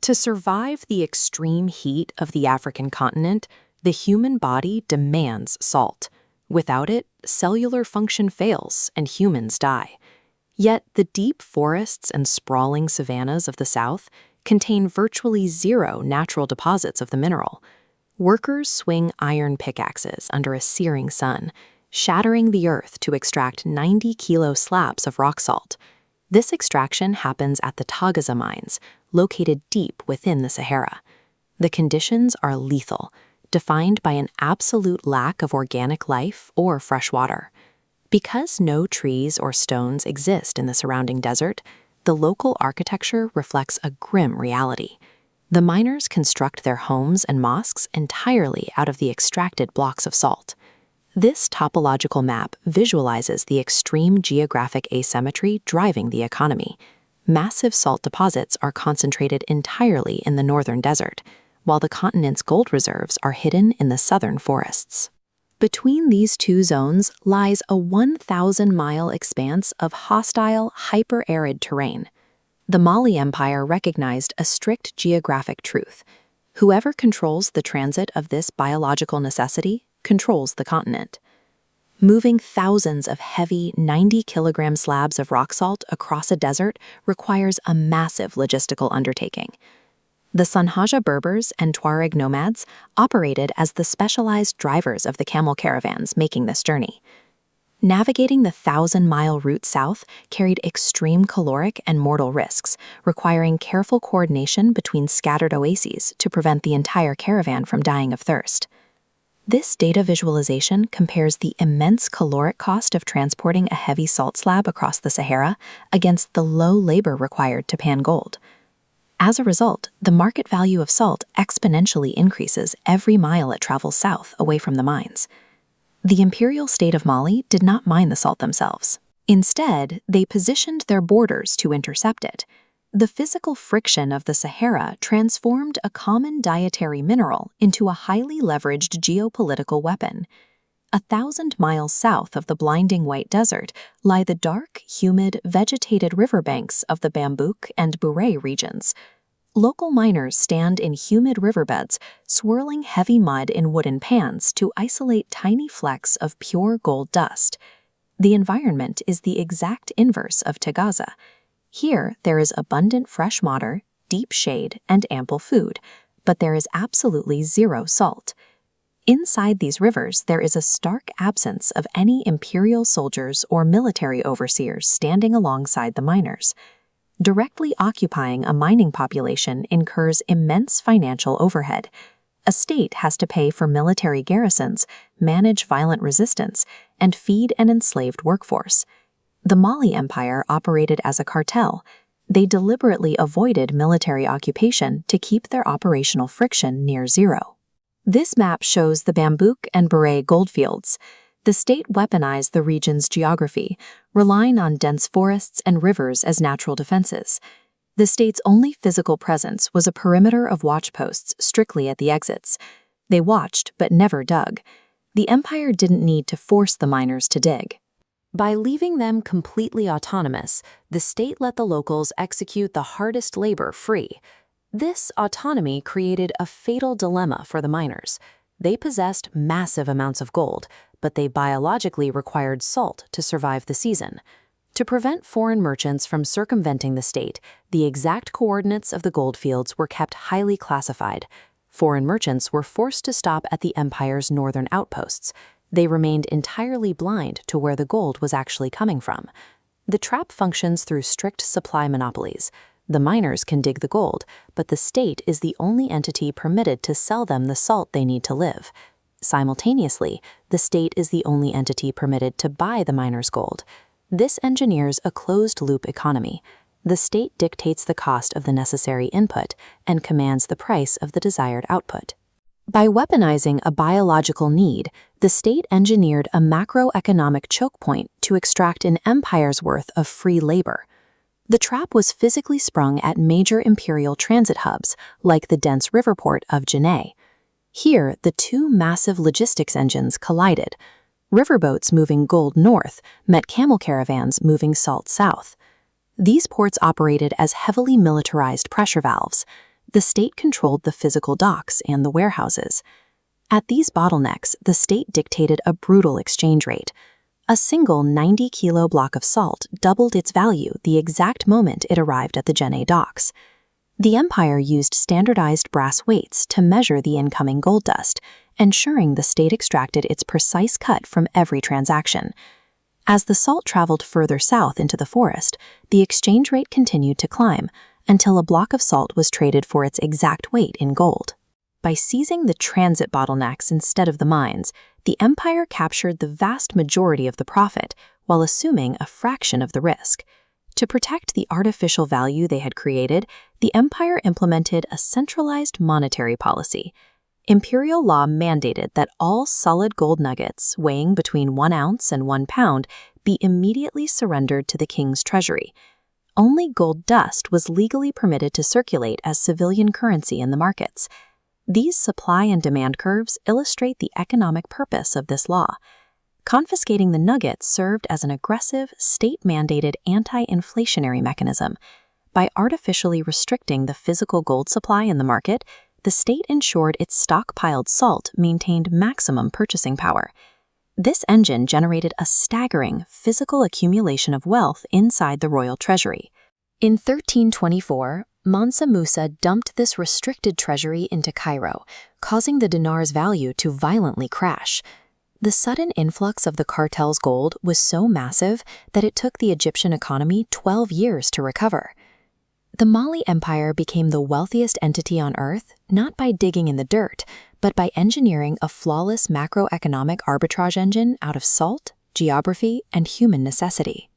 To survive the extreme heat of the African continent, the human body demands salt. Without it, cellular function fails and humans die. Yet the deep forests and sprawling savannas of the South contain virtually zero natural deposits of the mineral. Workers swing iron pickaxes under a searing sun, shattering the earth to extract 90-kilo slabs of rock salt. This extraction happens at the Taghaza mines, located deep within the Sahara. The conditions are lethal, defined by an absolute lack of organic life or fresh water. Because no trees or stones exist in the surrounding desert, the local architecture reflects a grim reality. The miners construct their homes and mosques entirely out of the extracted blocks of salt. This topological map visualizes the extreme geographic asymmetry driving the economy. Massive salt deposits are concentrated entirely in the northern desert, while the continent's gold reserves are hidden in the southern forests. Between these two zones lies a 1,000-mile expanse of hostile, hyper-arid terrain. The Mali Empire recognized a strict geographic truth. Whoever controls the transit of this biological necessity controls the continent. Moving thousands of heavy 90-kilogram slabs of rock salt across a desert requires a massive logistical undertaking. The Taghaza Berbers and Tuareg nomads operated as the specialized drivers of the camel caravans making this journey. Navigating the 1,000-mile route south carried extreme caloric and mortal risks, requiring careful coordination between scattered oases to prevent the entire caravan from dying of thirst. This data visualization compares the immense caloric cost of transporting a heavy salt slab across the Sahara against the low labor required to pan gold. As a result, the market value of salt exponentially increases every mile it travels south away from the mines. The imperial state of Mali did not mine the salt themselves. Instead, they positioned their borders to intercept it. The physical friction of the Sahara transformed a common dietary mineral into a highly leveraged geopolitical weapon. 1,000 miles south of the blinding white desert lie the dark, humid, vegetated riverbanks of the Bambouk and Bure regions. Local miners stand in humid riverbeds, swirling heavy mud in wooden pans to isolate tiny flecks of pure gold dust. The environment is the exact inverse of Taghaza. Here, there is abundant fresh water, deep shade, and ample food, but there is absolutely zero salt. Inside these rivers, there is a stark absence of any imperial soldiers or military overseers standing alongside the miners. Directly occupying a mining population incurs immense financial overhead. A state has to pay for military garrisons, manage violent resistance, and feed an enslaved workforce. The Mali Empire operated as a cartel. They deliberately avoided military occupation to keep their operational friction near zero. This map shows the Bambouk and Bure goldfields. The state weaponized the region's geography, relying on dense forests and rivers as natural defenses. The state's only physical presence was a perimeter of watchposts strictly at the exits. They watched but never dug. The empire didn't need to force the miners to dig. By leaving them completely autonomous, the state let the locals execute the hardest labor free. This autonomy created a fatal dilemma for the miners. They possessed massive amounts of gold, but they biologically required salt to survive the season. To prevent foreign merchants from circumventing the state, the exact coordinates of the goldfields were kept highly classified. Foreign merchants were forced to stop at the empire's northern outposts. They remained entirely blind to where the gold was actually coming from. The trap functions through strict supply monopolies. The miners can dig the gold, but the state is the only entity permitted to sell them the salt they need to live. Simultaneously, the state is the only entity permitted to buy the miners' gold. This engineers a closed-loop economy. The state dictates the cost of the necessary input and commands the price of the desired output. By weaponizing a biological need, the state engineered a macroeconomic choke point to extract an empire's worth of free labor. The trap was physically sprung at major imperial transit hubs, like the dense river port of Janneh. Here, the two massive logistics engines collided. Riverboats moving gold north met camel caravans moving salt south. These ports operated as heavily militarized pressure valves. The state controlled the physical docks and the warehouses. At these bottlenecks, the state dictated a brutal exchange rate. A single 90-kilo block of salt doubled its value the exact moment it arrived at the Jenné docks. The empire used standardized brass weights to measure the incoming gold dust, ensuring the state extracted its precise cut from every transaction. As the salt traveled further south into the forest, the exchange rate continued to climb until a block of salt was traded for its exact weight in gold. By seizing the transit bottlenecks instead of the mines, the empire captured the vast majority of the profit while assuming a fraction of the risk. To protect the artificial value they had created, the empire implemented a centralized monetary policy. Imperial law mandated that all solid gold nuggets weighing between 1 ounce and 1 pound be immediately surrendered to the king's treasury. Only gold dust was legally permitted to circulate as civilian currency in the markets. These supply and demand curves illustrate the economic purpose of this law. Confiscating the nuggets served as an aggressive, state-mandated anti-inflationary mechanism. By artificially restricting the physical gold supply in the market, the state ensured its stockpiled salt maintained maximum purchasing power. This engine generated a staggering physical accumulation of wealth inside the royal treasury. In 1324, Mansa Musa dumped this restricted treasury into Cairo, causing the dinar's value to violently crash. The sudden influx of the cartel's gold was so massive that it took the Egyptian economy 12 years to recover. The Mali Empire became the wealthiest entity on Earth not by digging in the dirt, but by engineering a flawless macroeconomic arbitrage engine out of salt, geography, and human necessity.